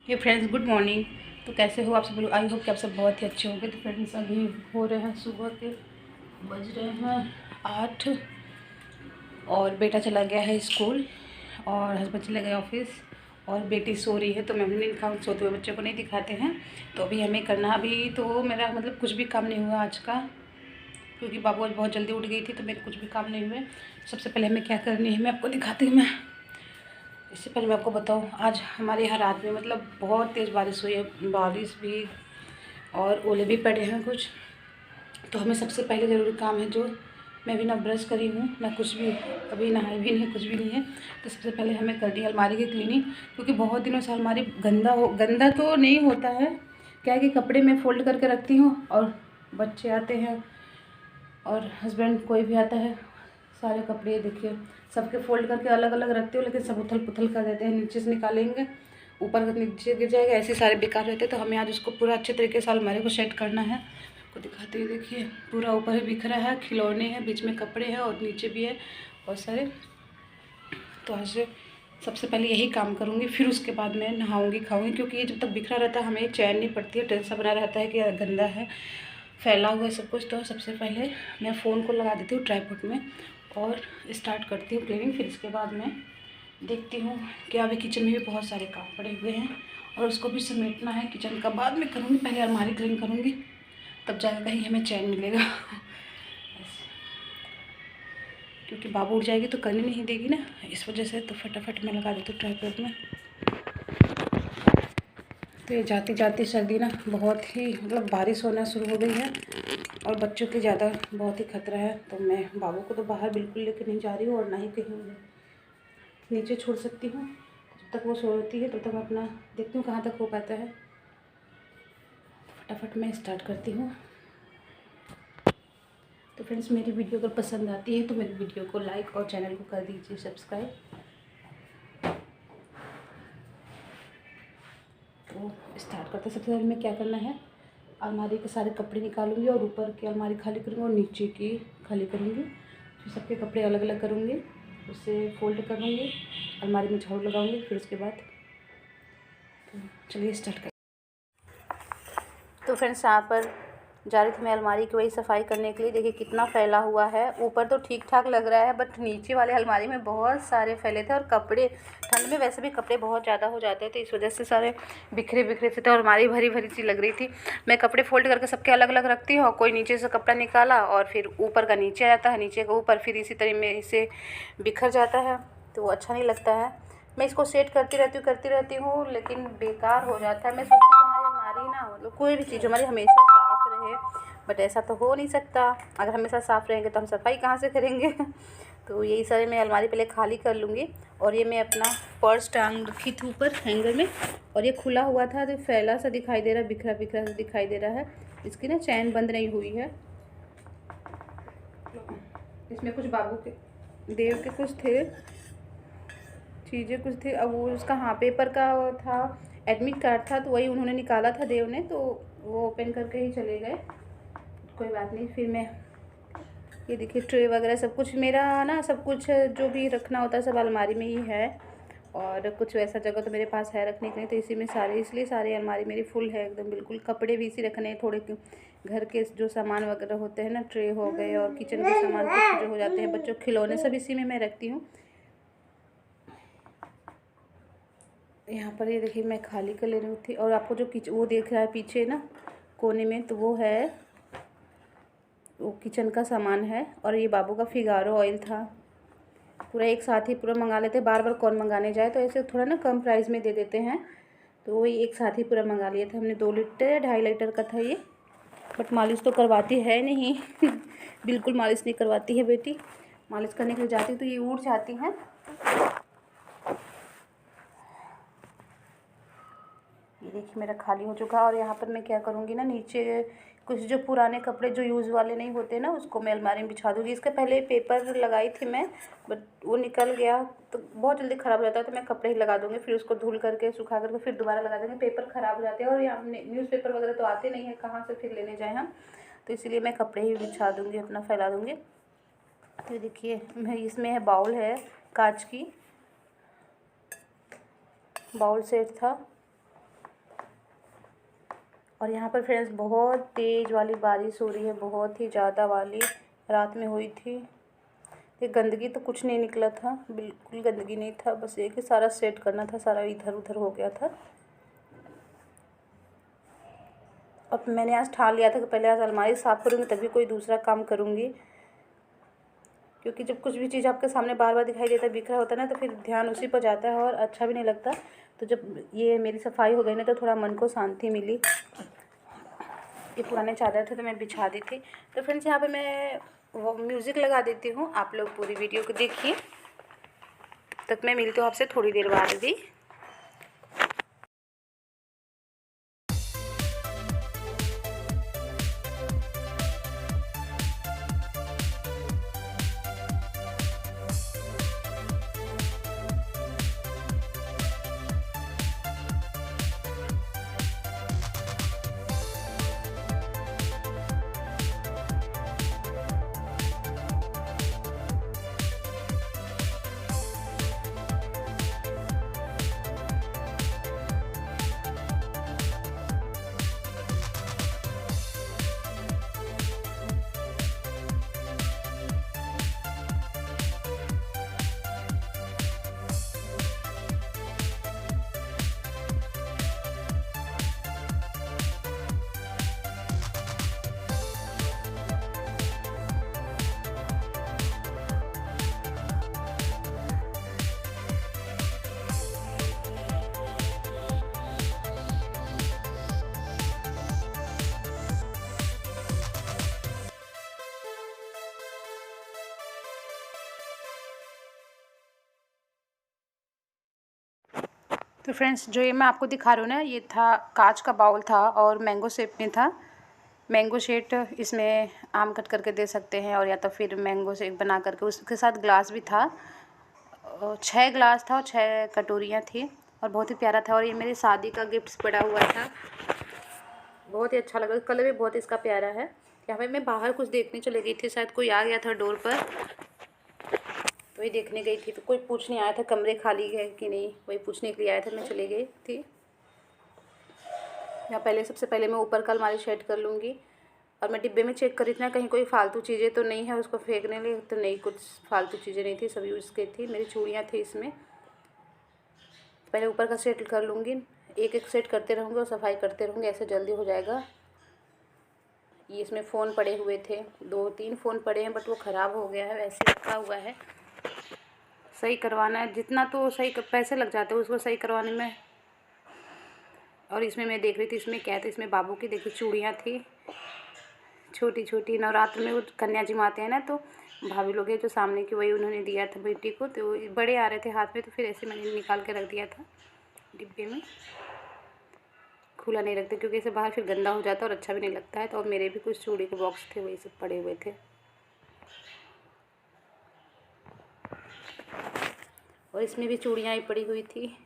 हे friends, good morning. तो कैसे हो आप सब लोग? आई होप कि आप सब बहुत ही अच्छे होंगे। तो फ्रेंड्स, अभी हो रहे हैं सुबह के, बज रहे हैं 8 और बेटा चला गया है स्कूल और हस्बैंड चले गए ऑफिस और बेटी सो रही है। तो मैं अपने दिखा सोते हुए बच्चों को नहीं दिखाते हैं। तो अभी हमें करना, अभी तो मेरा मतलब कुछ भी काम नहीं हुआ आज का, क्योंकि बाबू आज बहुत जल्दी उठ गई थी, तो मेरे कुछ भी काम नहीं हुए। सबसे पहले हमें क्या करनी है मैं आपको दिखाती हूँ। इससे पहले मैं आपको बताऊँ, आज हमारे यहाँ रात में मतलब बहुत तेज़ बारिश हुई है, बारिश भी और ओले भी पड़े हैं कुछ। तो हमें सबसे पहले ज़रूरी काम है, जो मैं भी ना ब्रश करी हूँ ना कुछ भी, अभी नहाई भी नहीं, कुछ भी नहीं है। तो सबसे पहले हमें करनी है अलमारी की क्लीनिंग, क्योंकि बहुत दिनों से अलमारी गंदा तो नहीं होता है, क्या है कि कपड़े में फ़ोल्ड करके रखती हूँ और बच्चे आते हैं और हस्बैंड कोई भी आता है, सारे कपड़े देखिए सबके फ़ोल्ड करके अलग अलग रखते हो, लेकिन सब उथल पुथल कर देते हैं। नीचे से निकालेंगे, ऊपर नीचे गिर जाएगा, ऐसे सारे बेकार रहते हैं। तो हमें आज उसको पूरा अच्छे तरीके से अलमारी को सेट करना है। को दिखाते हुए देखिए, पूरा ऊपर ही बिखरा है, खिलौने हैं, बीच में कपड़े हैं और नीचे भी है बहुत सारे। तो आज सबसे पहले यही काम करूँगी, फिर उसके बाद मैं नहाऊँगी खाऊँगी, क्योंकि ये जब तक बिखरा रहता है हमें चैन नहीं पड़ती है, टेंशन बना रहता है कि गंदा है, फैला हुआ है सब कुछ। तो सबसे पहले मैं फ़ोन को लगा देती हूँ ट्राइपॉड में और स्टार्ट करती हूँ क्लीनिंग। फिर इसके बाद मैं देखती हूँ कि अभी किचन में भी बहुत सारे काम पड़े हुए हैं और उसको भी समेटना है। किचन का बाद में करूँगी, पहले अलमारी क्लीन करूँगी, तब जाकर कहीं हमें चैन मिलेगा। क्योंकि बाबू उठ जाएगी तो करने नहीं देगी ना, इस वजह से। तो फटाफट मैं लगा देती हूँ ट्राइपॉड में। तो ये जाती जाती सर्दी ना बहुत ही मतलब बारिश होना शुरू हो गई है और बच्चों की ज़्यादा बहुत ही खतरा है। तो मैं बाबू को तो बाहर बिल्कुल लेके नहीं जा रही हूँ और ना ही कहीं नीचे छोड़ सकती हूँ। जब तक वो सोती है तब तक मैं अपना देखती हूँ कहाँ तक हो पाता है। फटाफट मैं स्टार्ट करती हूँ। तो फ्रेंड्स, मेरी वीडियो अगर पसंद आती है तो मेरी वीडियो को लाइक और चैनल को कर दीजिए सब्सक्राइब। तो स्टार्ट करते हैं। सबसे पहले मैं क्या करना है, अलमारी के सारे कपड़े निकालूंगी और ऊपर की अलमारी खाली करूँगी और नीचे की खाली करूँगी। फिर सबके कपड़े अलग अलग करूँगी, उससे फोल्ड करूँगी, अलमारी में झाड़ू लगाऊंगी। फिर उसके बाद तो चलिए स्टार्ट कर। तो फ्रेंड्स, यहाँ पर जा रही थी मैं अलमारी की वही सफाई करने के लिए। देखिए कितना फैला हुआ है, ऊपर तो ठीक ठाक लग रहा है, बट नीचे वाले अलमारी में बहुत सारे फैले थे। और कपड़े, ठंड में वैसे भी कपड़े बहुत ज़्यादा हो जाते हैं, तो इस वजह से सारे बिखरे बिखरे से थे और अलमारी भरी भरी सी लग रही थी। मैं कपड़े फोल्ड करके सबके अलग अलग रखती हूँ, कोई नीचे से कपड़ा निकाला और फिर ऊपर का नीचे आ जाता है, नीचे का ऊपर, फिर इसी तरह में इसे बिखर जाता है, तो वो अच्छा नहीं लगता है। मैं इसको सेट करती रहती हूँ, लेकिन बेकार हो जाता है। मैं सोचती हूँ हमारी अलमारी ना, मतलब कोई भी चीज़ हमारी हमेशा साफ़ रहे, बट ऐसा तो हो नहीं सकता। अगर हमेशा साफ़ रहेंगे तो हम सफाई कहाँ से करेंगे। तो यही सारे मैं अलमारी पहले खाली कर लूँगी। और ये मैं अपना पर्स टांग रखी थी ऊपर हैंगर में, और ये खुला हुआ था तो फैला सा दिखाई दे रहा है, बिखरा बिखरा सा दिखाई दे रहा है। इसकी ना चैन बंद नहीं हुई है। इसमें कुछ बाबू के देव के कुछ थे, चीज़ें कुछ थी। अब वो उसका, हाँ, पेपर का था, एडमिट कार्ड था, तो वही उन्होंने निकाला था देव ने, तो वो ओपन करके ही चले गए। कोई बात नहीं। फिर मैं ये देखिए ट्रे वगैरह सब कुछ मेरा ना, सब कुछ जो भी रखना होता है सब अलमारी में ही है, और कुछ वैसा जगह तो मेरे पास है रखने के लिए, तो इसी में सारे, इसलिए सारी अलमारी मेरी फुल है एकदम बिल्कुल। कपड़े भी इसी रखने हैं, थोड़े घर के जो सामान वगैरह होते हैं ना, ट्रे हो गए और किचन के सामान कुछ जो हो जाते हैं, बच्चों के खिलौने, सब इसी में मैं रखती हूँ। यहाँ पर ये देखिए मैं खाली कर ले रही थी, और आपको जो वो देख रहा है पीछे ना कोने में, तो वो है, वो किचन का सामान है। और ये बाबू का फिगारो ऑयल था, पूरा एक साथ ही पूरा मंगा लेते हैं, बार बार कौन मंगाने जाए, तो ऐसे थोड़ा ना कम प्राइस में दे देते हैं, तो वही एक साथ ही पूरा मंगा लिया था हमने। 2 लीटर 2.5 लीटर का था ये। बट मालिश तो करवाती है नहीं। बिल्कुल मालिश नहीं करवाती है बेटी। मालिश करने के लिए जाती तो ये उड़ जाती हैं। ये देखिए मेरा खाली हो चुका है। और यहाँ पर मैं क्या करूँगी ना, नीचे कुछ जो पुराने कपड़े जो यूज़ वाले नहीं होते ना, उसको मैं अलमारी में बिछा दूँगी। इसके पहले पेपर लगाई थी मैं, बट वो निकल गया, तो बहुत जल्दी ख़राब हो जाता है, तो मैं कपड़े ही लगा दूँगी। फिर उसको धुल करके सुखा करके फिर दोबारा लगा देंगे। पेपर ख़राब हो जाते हैं और यहाँ न्यूज़पेपर वगैरह तो आते नहीं है, कहाँ से फिर लेने जाएँ हम, तो इसीलिए मैं कपड़े ही बिछा दूँगी, अपना फैला दूँगी। तो देखिए मैं, इसमें है बाउल है कांच की, बाउल सेट था, और यहाँ पर फ्रेंड्स बहुत तेज़ वाली बारिश हो रही है, बहुत ही ज़्यादा वाली। रात में हुई थी। ये गंदगी तो कुछ नहीं निकला था, बिल्कुल गंदगी नहीं था, बस ये कि सारा सेट करना था, सारा इधर उधर हो गया था। अब मैंने आज ठान लिया था कि पहले आज अलमारी साफ़ करूँगी तभी कोई दूसरा काम करूँगी, क्योंकि जब कुछ भी चीज़ आपके सामने बार बार दिखाई देता है, बिखरा होता है ना, तो फिर ध्यान उसी पर जाता है और अच्छा भी नहीं लगता। तो जब ये मेरी सफाई हो गई ना, तो थोड़ा मन को शांति मिली। ये पुराने चादर थे तो मैं बिछा दी थी। तो फ्रेंड्स यहाँ पे मैं वो म्यूज़िक लगा देती हूँ, आप लोग पूरी वीडियो को देखिए। तब मैं मिलती हूँ आपसे थोड़ी देर बाद भी। तो फ्रेंड्स जो ये मैं आपको दिखा रही हूँ ना, ये था कांच का बाउल था और मैंगो शेप में था। मैंगो शेक इसमें आम कट करके दे सकते हैं, और या तो फिर मैंगो शेक बना करके। उसके साथ ग्लास भी था, 6 ग्लास था और 6 कटोरियाँ थी, और बहुत ही प्यारा था। और ये मेरी शादी का गिफ्ट पड़ा हुआ था, बहुत ही अच्छा लगा। कलर भी बहुत इसका प्यारा है। यहाँ पे मैं बाहर कुछ देखने चली गई थी, शायद कोई आ गया था डोर पर, तो वही देखने गई थी। तो कोई पूछने आया था कमरे खाली है कि नहीं, वही पूछने के लिए आया था, मैं चली गई थी। या पहले सबसे पहले मैं ऊपर का अलमारी सेट कर लूँगी, और मैं डिब्बे में चेक करी थी ना कहीं कोई फालतू चीज़ें तो नहीं है उसको फेंकने लिए। तो नहीं, कुछ फालतू चीज़ें नहीं थी, सब यूज़ की थी। मेरी चूड़ियाँ थी इसमें। पहले ऊपर का सेट कर लूँगी, एक एक सेट करते रहूँगी और सफाई करते रहूँगी, ऐसे जल्दी हो जाएगा। ये इसमें फ़ोन पड़े हुए थे, 2-3 फ़ोन पड़े हैं, बट वो ख़राब हो गया है, वैसे रखा हुआ है। सही करवाना है, जितना तो सही पैसे लग जाते हैं उसको सही करवाने में। और इसमें मैं देख रही थी, इसमें क्या था, इसमें बाबू की देखिए चूड़ियाँ थी, छोटी छोटी। नवरात्र में वो कन्या जी आते हैं ना, तो भाभी लोग हैं जो सामने की, वही उन्होंने दिया था बेटी को। तो बड़े आ रहे थे हाथ में, तो फिर ऐसे मैंने निकाल के रख दिया था डिब्बे में। खुला नहीं रखते क्योंकि इसे बाहर फिर गंदा हो जाता है और अच्छा भी नहीं लगता है। तो अब मेरे भी कुछ चूड़ी के बॉक्स थे, वही सब पड़े हुए थे। और इसमें भी चूड़ियाँ ही पड़ी हुई थी,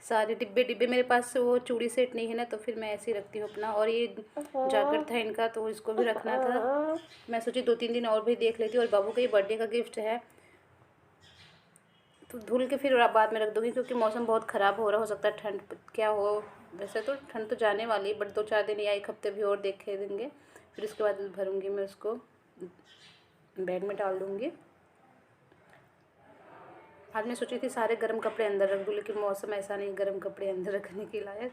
सारे डिब्बे डिब्बे। मेरे पास वो चूड़ी सेट नहीं है ना, तो फिर मैं ऐसे ही रखती हूँ अपना। और ये जैकेट था इनका, तो इसको भी रखना था। मैं सोची 2-3 दिन और भी देख लेती। और बाबू का ये बर्थडे का गिफ्ट है, तो धुल के फिर बाद में रख दूँगी, क्योंकि मौसम बहुत ख़राब हो सकता है, ठंड क्या हो। वैसे तो ठंड तो जाने वाली है, बट 2-4 दिन या 1 हफ्ते भी और देखे देंगे। फिर उसके बाद भरूँगी मैं उसको, बेड में डाल दूँगी। आज मैं सोची थी सारे गर्म कपड़े अंदर रख दूँ, लेकिन मौसम ऐसा नहीं गर्म कपड़े अंदर रखने के लायक।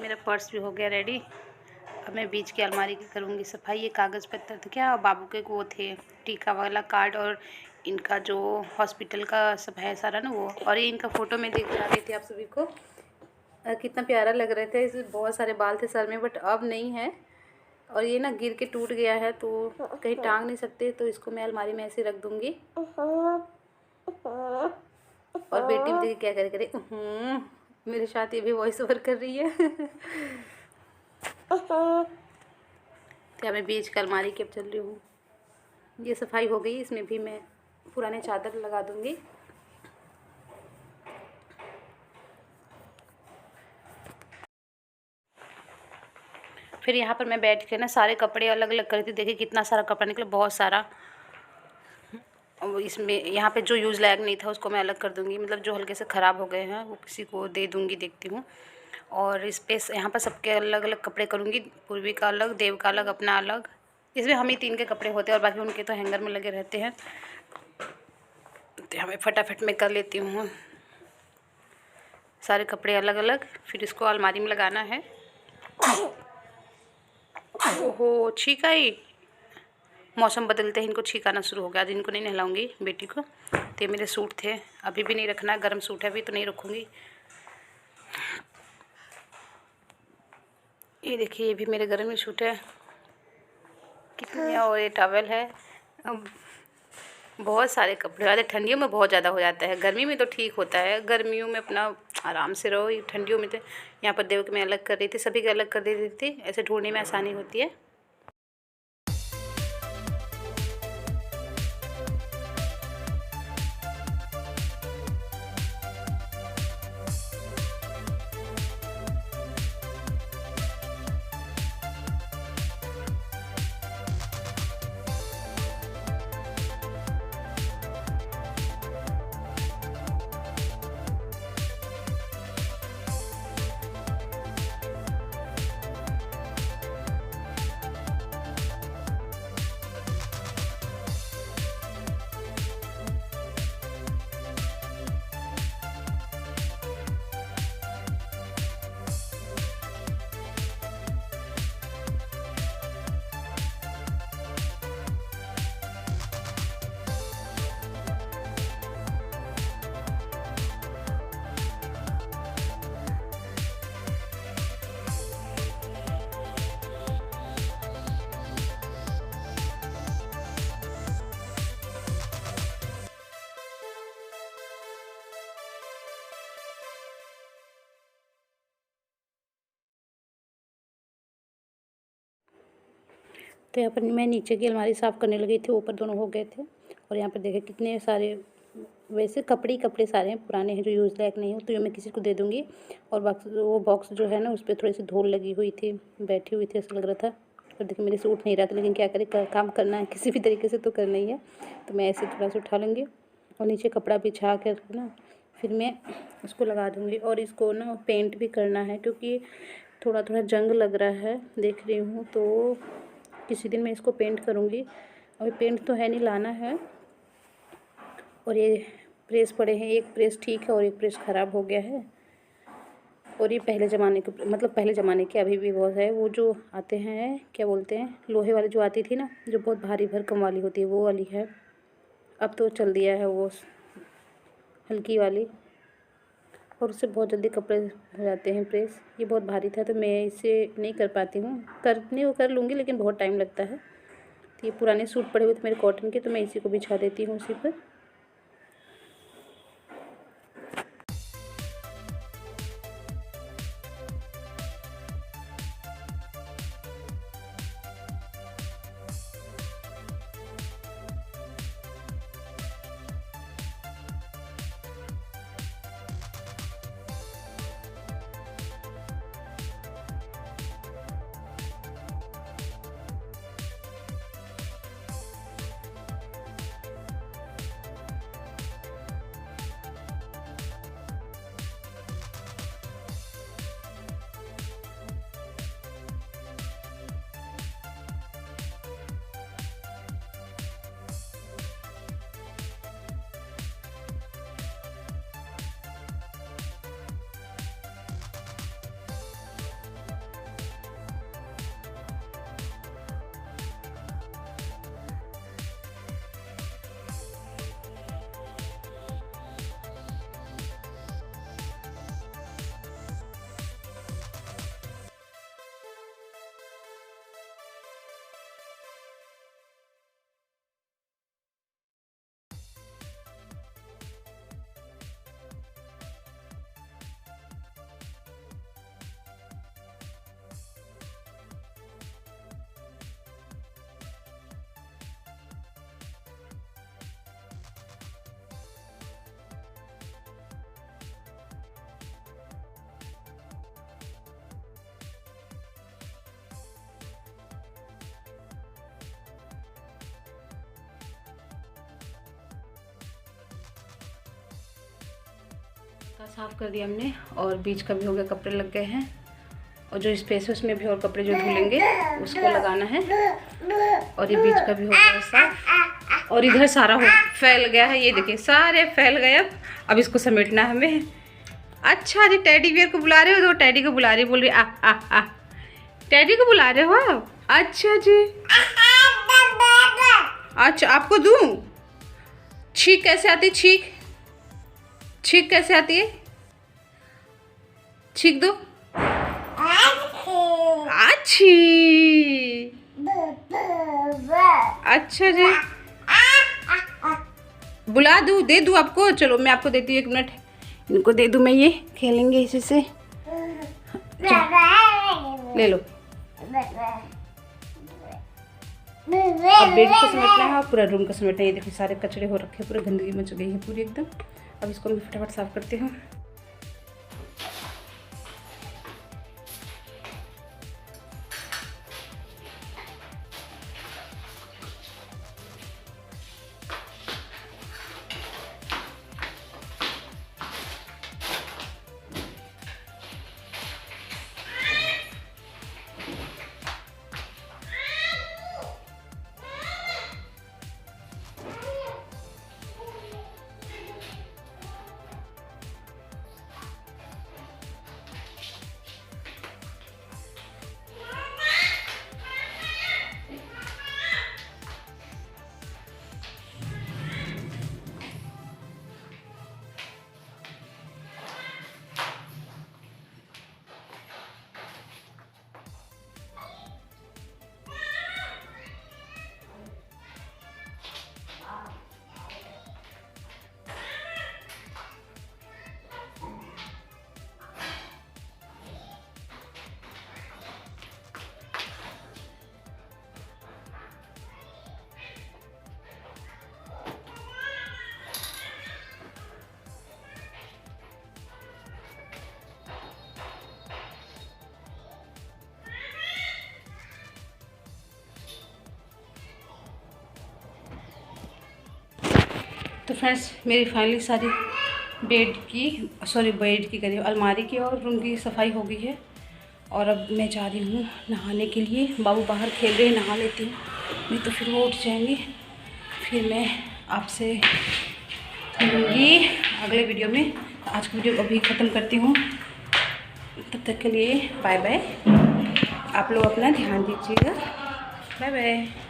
मेरा पर्स भी हो गया रेडी। अब मैं बीच की अलमारी की करूँगी सफाई। ये कागज़ पत्तर थे क्या, बाबू के वो थे टीका वाला कार्ड, और इनका जो हॉस्पिटल का सब है सारा ना वो। और ये इनका फ़ोटो मैं दिखा रही थी आप सभी को, कितना प्यारा लग रहे थे। इसमें बहुत सारे बाल थे सर में, बट अब नहीं है। और ये ना गिर के टूट गया है, तो कहीं टांग नहीं सकते, तो इसको मैं अलमारी में ऐसे रख दूँगी। और बेटी भी देखिए क्या करे मेरे साथ ये भी वॉइस ओवर कर रही है। क्या मैं बीच का अलमारी की अब चल रही हूँ। ये सफाई हो गई, इसमें भी मैं पुराने चादर लगा दूँगी। फिर यहाँ पर मैं बैठ के ना सारे कपड़े अलग अलग कर रही थी। देखिए कितना सारा कपड़ा निकला, बहुत सारा। इसमें यहाँ पे जो यूज़ लायक नहीं था उसको मैं अलग कर दूँगी, मतलब जो हल्के से ख़राब हो गए हैं वो किसी को दे दूँगी, देखती हूँ। और इस पे यहाँ पर सबके अलग अलग कपड़े करूँगी, पूर्वी का अलग, देव का अलग, अपना अलग। इसमें हम ही 3 के कपड़े होते हैं और बाकी उनके तो हैंगर में लगे रहते हैं, तो हमें फटाफट में कर लेती हूँ सारे कपड़े अलग अलग। फिर इसको अलमारी में लगाना है। ओहो, छींक आई। मौसम बदलते ही इनको छींक आना शुरू हो गया। आज इनको नहीं नहलाऊंगी बेटी को। तो ये मेरे सूट थे, अभी भी नहीं रखना, गर्म सूट है, अभी तो नहीं रखूँगी। ये देखिए, ये भी मेरे गर्म ही सूट है कितने। और ये टॉवल है। अब बहुत सारे कपड़े आते, ठंडियों में बहुत ज़्यादा हो जाता है, गर्मी में तो ठीक होता है। गर्मियों में अपना आराम से रहो, ये ठंडियों में तो यहाँ पर देव के मैं अलग कर रही थी, सभी के अलग कर देती थी, ऐसे ढूंढने में आसानी होती है। तो यहाँ पर मैं नीचे की अलमारी साफ़ करने लगी थी, ऊपर दोनों हो गए थे। और यहाँ पर देखे कितने सारे, वैसे कपड़े ही कपड़े सारे हैं, पुराने हैं जो यूज़ लायक नहीं हो, तो ये मैं किसी को दे दूँगी। और वो बॉक्स जो है ना, उस पर थोड़ी सी धूल लगी हुई थी, बैठी हुई थी, ऐसा लग रहा था। और देखिए मेरे से उठ नहीं रहा था, लेकिन क्या करें, काम करना है, किसी भी तरीके से तो करना ही है। तो मैं ऐसे थोड़ा सा उठा लूँगी और नीचे कपड़ा बिछा कर ना फिर मैं इसको लगा दूँगी। और इसको ना पेंट भी करना है, क्योंकि थोड़ा थोड़ा जंग लग रहा है, देख रही हूँ। तो किसी दिन मैं इसको पेंट करूँगी। अभी पेंट तो है नहीं, लाना है। और ये प्रेस पड़े हैं, एक प्रेस ठीक है और एक प्रेस ख़राब हो गया है। और ये पहले ज़माने के, मतलब पहले ज़माने के, अभी भी बहुत है। वो जो आते हैं, क्या बोलते हैं, लोहे वाली जो आती थी ना, जो बहुत भारी भरकम वाली होती है, वो वाली है। अब तो चल दिया है वो हल्की वाली, और उससे बहुत जल्दी कपड़े हो जाते हैं प्रेस। ये बहुत भारी था तो मैं इसे नहीं कर पाती हूँ, करने को कर लूँगी लेकिन बहुत टाइम लगता है। तो ये पुराने सूट पड़े हुए थे मेरे कॉटन के, तो मैं इसी को बिछा देती हूँ उसी पर। साफ़ कर दिया हमने और बीच का भी हो गया, कपड़े लग गए हैं और जो स्पेस है उसमें भी और कपड़े जो धुलेंगे उसको लगाना है और ये बीच का भी हो गया साफ और इधर सारा हो फैल गया है, ये देखिए सारे फैल गए। अब इसको समेटना है हमें। अच्छा जी, टेडी बियर को बुला रहे हो? तो टेडी को बुला रही, बोल रही आ टेडी को बुला रहे हो आप? अच्छा जी, अच्छा आपको दूं? छींक कैसे आती? छींक कैसे आती है? छींक दो। अच्छी, अच्छा जी, बुला दूं? दे दूं आपको? चलो मैं आपको देती हूँ, 1 मिनट इनको दे दूं, मैं ये खेलेंगे इसी से। ले लो। अब बेड को समेटना है और पूरा रूम को समेटना है। ये देखिए सारे कचरे हो रखे हैं, पूरी गंदगी मच गई है पूरी एकदम। अब इसको मैं फटाफट साफ करती हूँ। तो फ्रेंड्स मेरी फाइनली सारी बेड की करी अलमारी की और रूम की सफाई हो गई है और अब मैं जा रही हूँ नहाने के लिए। बाबू बाहर खेल रहे हैं, नहा लेती हूँ, नहीं तो फिर वो उठ जाएंगे। फिर मैं आपसे मिलूँगी अगले वीडियो में। आज की वीडियो अभी ख़त्म करती हूँ, तब तक के लिए बाय बाय। आप लोग अपना ध्यान दीजिएगा, बाय बाय।